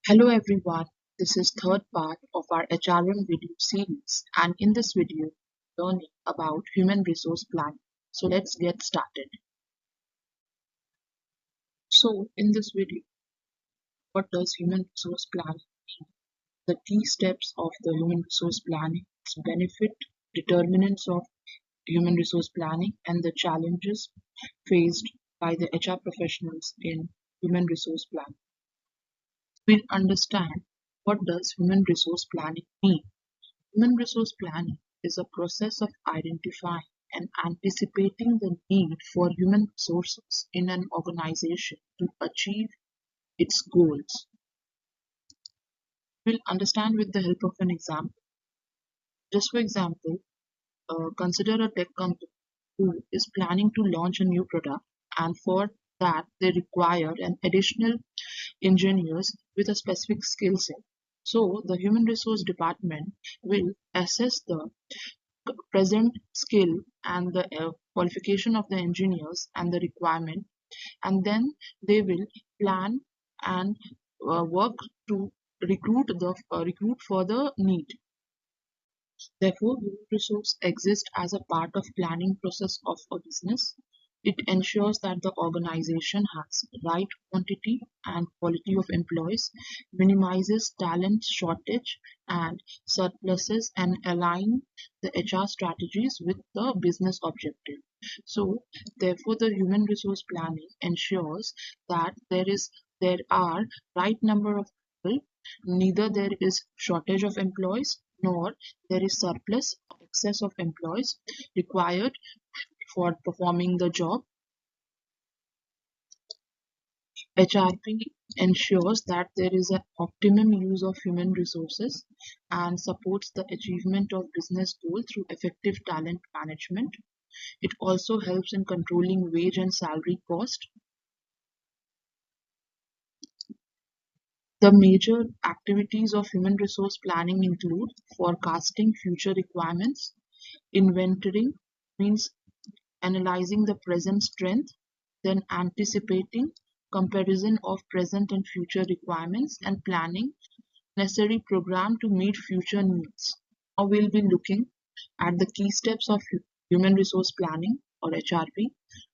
Hello everyone, this is third part of our HRM video series, and in this video learning about human resource planning. So let's get started. So in this video, what does human resource planning mean? The key steps of the human resource planning, its benefit, determinants of human resource planning, and the challenges faced by the HR professionals in human resource planning. We'll understand what does human resource planning mean. Human resource planning is a process of identifying and anticipating the need for human resources in an organization to achieve its goals. We'll understand with the help of an example. Just for example, consider a tech company who is planning to launch a new product, and for that they require an additional engineers with a specific skill set. So the human resource department will assess the present skill and the qualification of the engineers and the requirement, and then they will plan and work to recruit for the need. Therefore, human resource exists as a part of planning process of a business. It ensures that the organization has right quantity and quality of employees, minimizes talent shortage and surpluses, and align the HR strategies with the business objective. So, therefore, the human resource planning ensures that there are right number of people, neither there is shortage of employees nor there is surplus or excess of employees required for performing the job. HRP ensures that there is an optimum use of human resources and supports the achievement of business goals through effective talent management. It also helps in controlling wage and salary cost. The major activities of human resource planning include forecasting future requirements, inventorying means analyzing the present strength, then anticipating comparison of present and future requirements, and planning necessary program to meet future needs. Now we'll be looking at the key steps of human resource planning or HRP.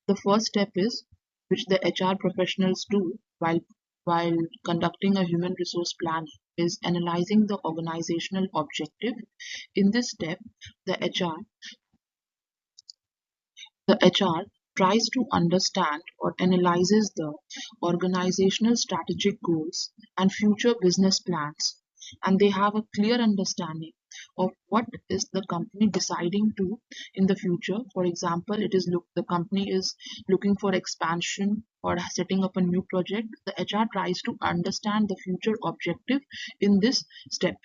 The first step is which the HR professionals do while conducting a human resource planning is analyzing the organizational objective. In this step, the HR The HR tries to understand or analyzes the organizational strategic goals and future business plans, and they have a clear understanding of what is the company deciding to in the future. For example, the company is looking for expansion or setting up a new project. The HR tries to understand the future objective in this step.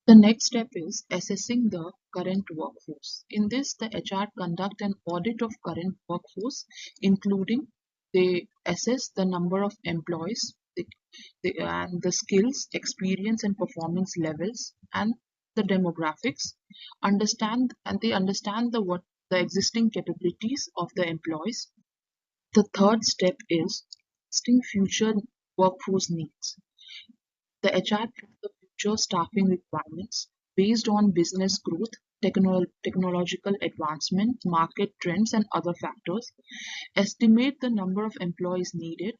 The next step is assessing the current workforce. In this, the HR conduct an audit of current workforce, including they assess the number of employees, and the skills, experience, and performance levels, and the demographics. They understand the existing capabilities of the employees. The third step is testing future workforce needs. The HR plans the future staffing requirements based on business growth, technological advancement, market trends, and other factors, estimate the number of employees needed,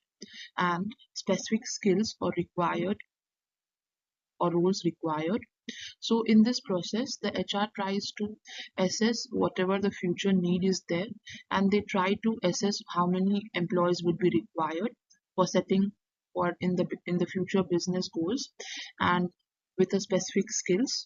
and specific skills or roles required. So in this process, the HR tries to assess whatever the future need is there, and they try to assess how many employees would be required for setting or in the future business goals and with a specific skills.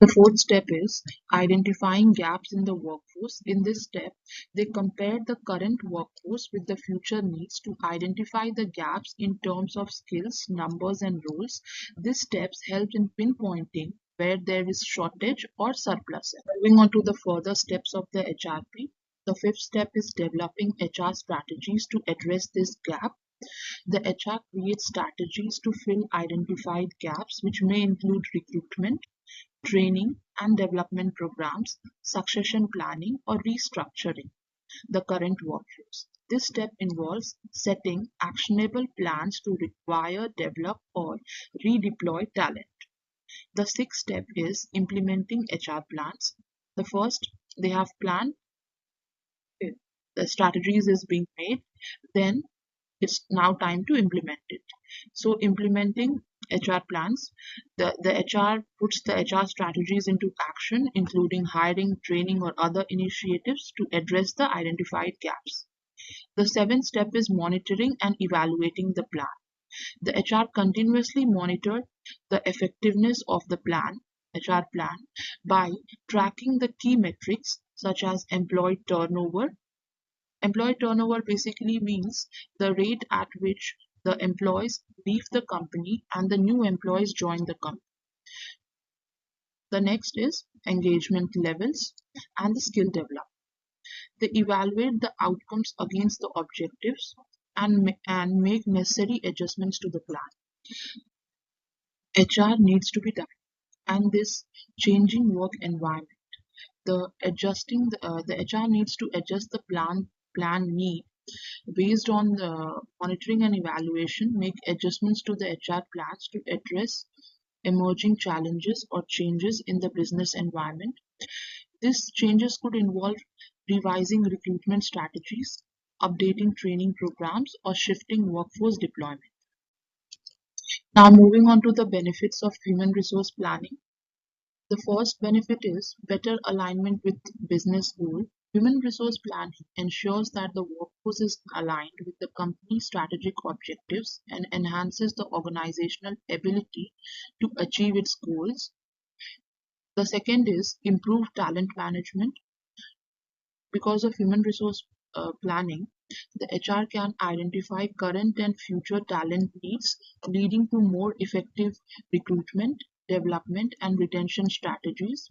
The fourth step is identifying gaps in the workforce. In this step, they compare the current workforce with the future needs to identify the gaps in terms of skills, numbers, and roles. This steps help in pinpointing where there is shortage or surplus. Moving on to the further steps of the HRP. The fifth step is developing HR strategies to address this gap. The HR creates strategies to fill identified gaps, which may include recruitment, training and development programs, succession planning, or restructuring the current workforce. This step involves setting actionable plans to require, develop, or redeploy talent. The sixth step is implementing HR plans. The first, they have planned, the strategies is being made, then it's now time to implement it. So implementing HR plans, the HR puts the HR strategies into action, including hiring, training, or other initiatives to address the identified gaps. The seventh step is monitoring and evaluating the plan. The HR continuously monitor the effectiveness of the HR plan, by tracking the key metrics such as employee turnover. Employee turnover basically means the rate at which the employees leave the company and the new employees join the company. The next is engagement levels and the skill development. They evaluate the outcomes against the objectives and make necessary adjustments to the plan. HR needs to be done, and this changing work environment. The HR needs to adjust the plan need based on the monitoring and evaluation, make adjustments to the HR plans to address emerging challenges or changes in the business environment. These changes could involve revising recruitment strategies, updating training programs, or shifting workforce deployment. Now, moving on to the benefits of human resource planning. The first benefit is better alignment with business goal. Human resource planning ensures that the workforce is aligned with the company's strategic objectives and enhances the organizational ability to achieve its goals. The second is improved talent management. Because of human resource planning, the HR can identify current and future talent needs, leading to more effective recruitment, development, and retention strategies.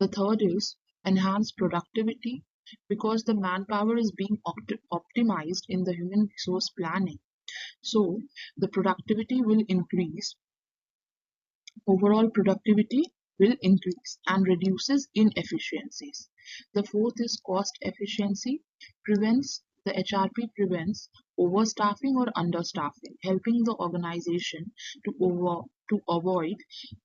The third is enhanced productivity. Because the manpower is being optimized in the human resource planning, so the productivity will increase. Overall productivity will increase and reduces inefficiencies. The fourth is cost efficiency. Prevents The HRP prevents overstaffing or understaffing, helping the organization to avoid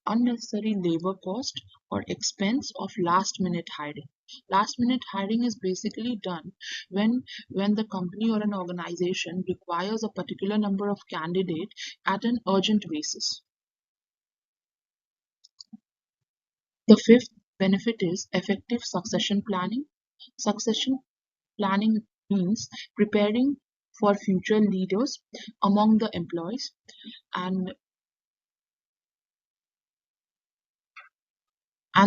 unnecessary labor cost or expense of last minute hiring. Last minute hiring is basically done when the company or an organization requires a particular number of candidate at an urgent basis. The fifth benefit is effective succession planning. Succession planning means preparing for future leaders among the employees, and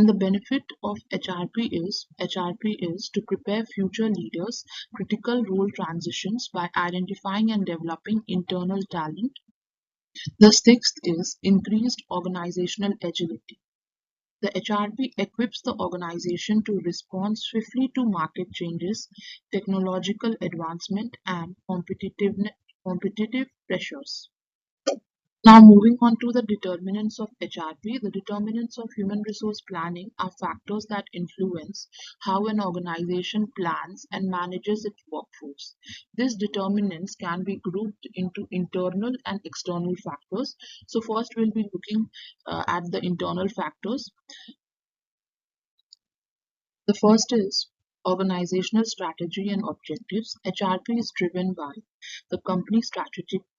the benefit of HRP is to prepare future leaders critical role transitions by identifying and developing internal talent. The sixth is increased organizational agility. The HRP equips the organization to respond swiftly to market changes, technological advancement, and competitive pressures. Now, moving on to the determinants of HRP. The determinants of human resource planning are factors that influence how an organization plans and manages its workforce. These determinants can be grouped into internal and external factors. So, first, we'll be looking at the internal factors. The first is organizational strategy and objectives. HRP is driven by the company's strategic goals.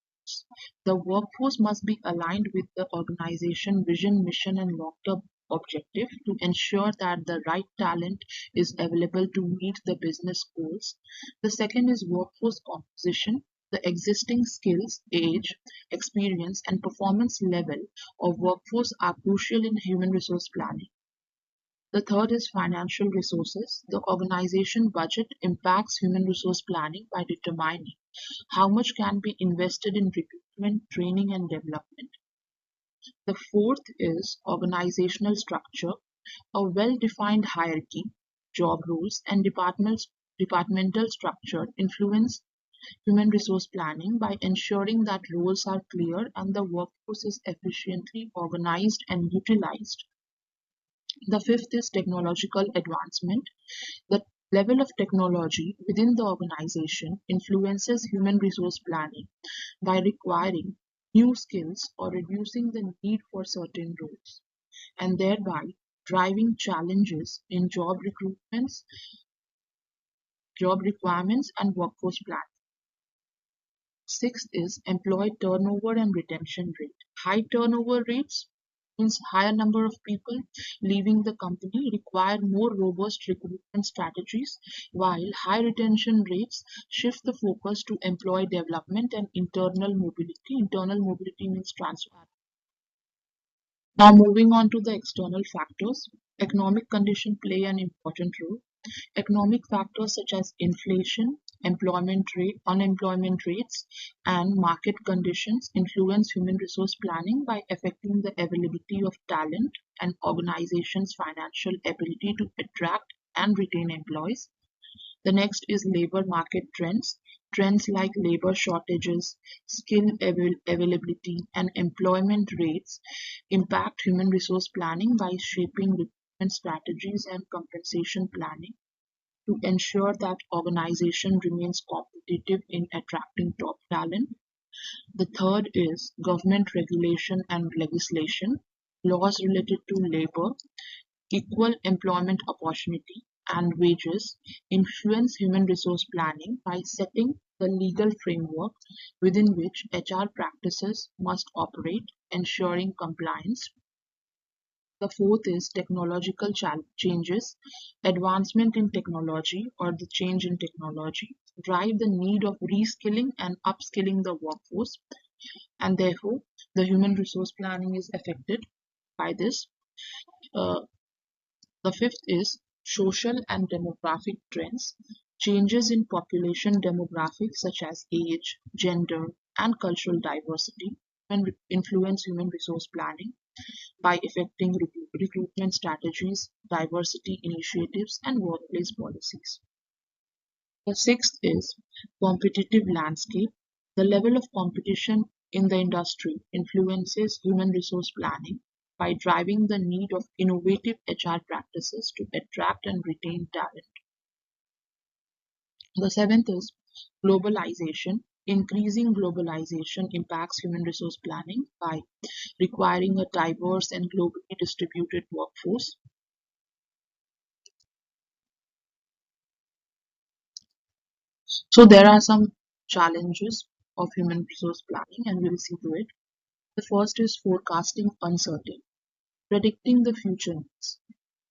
The workforce must be aligned with the organization vision, mission, and long-term objective to ensure that the right talent is available to meet the business goals. The second is workforce composition. The existing skills, age, experience, and performance level of workforce are crucial in human resource planning. The third is financial resources. The organization budget impacts human resource planning by determining how much can be invested in recruitment, training, and development. The fourth is organizational structure. A well-defined hierarchy, job roles, and departmental structure influence human resource planning by ensuring that roles are clear and the workforce is efficiently organized and utilized. The fifth is technological advancement. The Level of technology within the organization influences human resource planning by requiring new skills or reducing the need for certain roles, and thereby driving challenges in job requirements, and workforce planning. Sixth is employee turnover and retention rate. High turnover rates means higher number of people leaving the company require more robust recruitment strategies, while high retention rates shift the focus to employee development and internal mobility. Internal mobility means transfer. Now moving on to the external factors, economic conditions play an important role. Economic factors such as inflation, unemployment rates, and market conditions influence human resource planning by affecting the availability of talent and organizations' financial ability to attract and retain employees. The next is labor market trends. Trends like labor shortages, availability, and employment rates impact human resource planning by shaping recruitment strategies and compensation planning to ensure that organization remains competitive in attracting top talent. The third is government regulation and legislation. Laws related to labor, equal employment opportunity, and wages influence human resource planning by setting the legal framework within which HR practices must operate, ensuring compliance. The fourth is technological changes. Advancement in technology or the change in technology drive the need of reskilling and upskilling the workforce, and therefore the human resource planning is affected by this. Uh, the fifth is social and demographic trends. Changes in population demographics such as age, gender, and cultural diversity can influence human resource planning by affecting recruitment strategies, diversity initiatives, and workplace policies. The sixth is competitive landscape. The level of competition in the industry influences human resource planning by driving the need of innovative HR practices to attract and retain talent. The seventh is globalization. Increasing globalization impacts human resource planning by requiring a diverse and globally distributed workforce. So there are some challenges of human resource planning, and we'll see to it. The first is forecasting uncertain. Predicting the future needs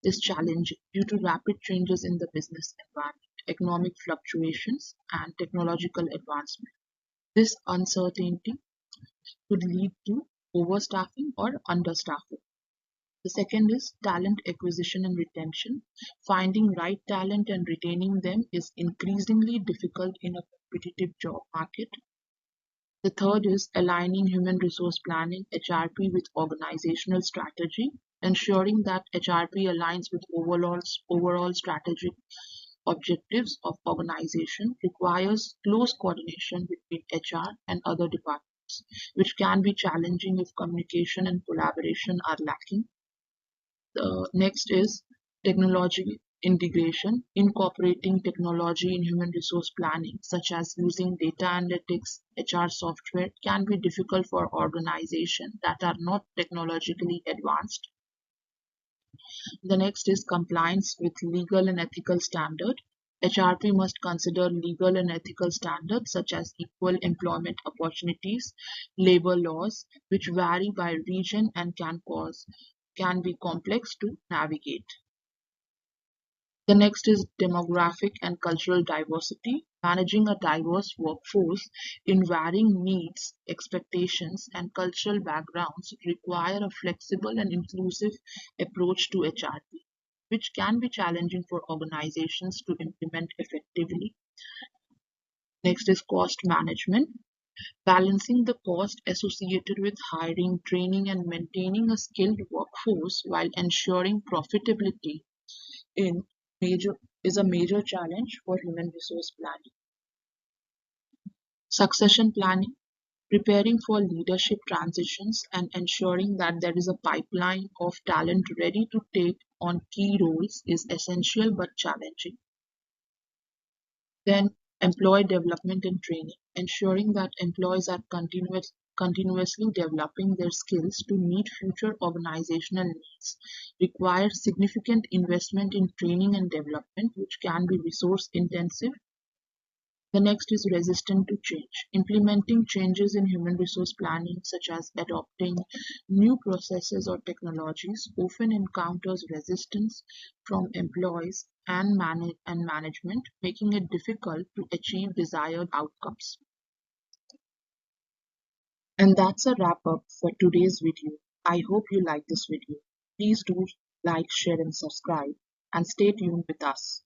is challenging due to rapid changes in the business environment, economic fluctuations, and technological advancement. This uncertainty could lead to overstaffing or understaffing. The second is talent acquisition and retention. Finding right talent and retaining them is increasingly difficult in a competitive job market. The third is aligning human resource planning (HRP) with organizational strategy, ensuring that HRP aligns with overall strategic objectives of organization requires close coordination between HR and other departments, which can be challenging if communication and collaboration are lacking. The next is technology integration, incorporating technology in human resource planning, such as using data analytics, HR software, can be difficult for organizations that are not technologically advanced. The next is compliance with legal and ethical standards. HRP must consider legal and ethical standards such as equal employment opportunities, labor laws, which vary by region and can be complex to navigate. The next is demographic and cultural diversity. Managing a diverse workforce in varying needs, expectations, and cultural backgrounds require a flexible and inclusive approach to HRP, which can be challenging for organizations to implement effectively. Next is cost management. Balancing the cost associated with hiring, training, and maintaining a skilled workforce while ensuring profitability in major is a major challenge for human resource planning. Succession planning, preparing for leadership transitions and ensuring that there is a pipeline of talent ready to take on key roles is essential but challenging. Then employee development and training, ensuring that employees are continuously developing their skills to meet future organizational needs, requires significant investment in training and development, which can be resource intensive. The next is resistant to change. Implementing changes in human resource planning, such as adopting new processes or technologies, often encounters resistance from employees and management, making it difficult to achieve desired outcomes. And that's a wrap up for today's video. I hope you like this video. Please do like, share, and subscribe, and stay tuned with us.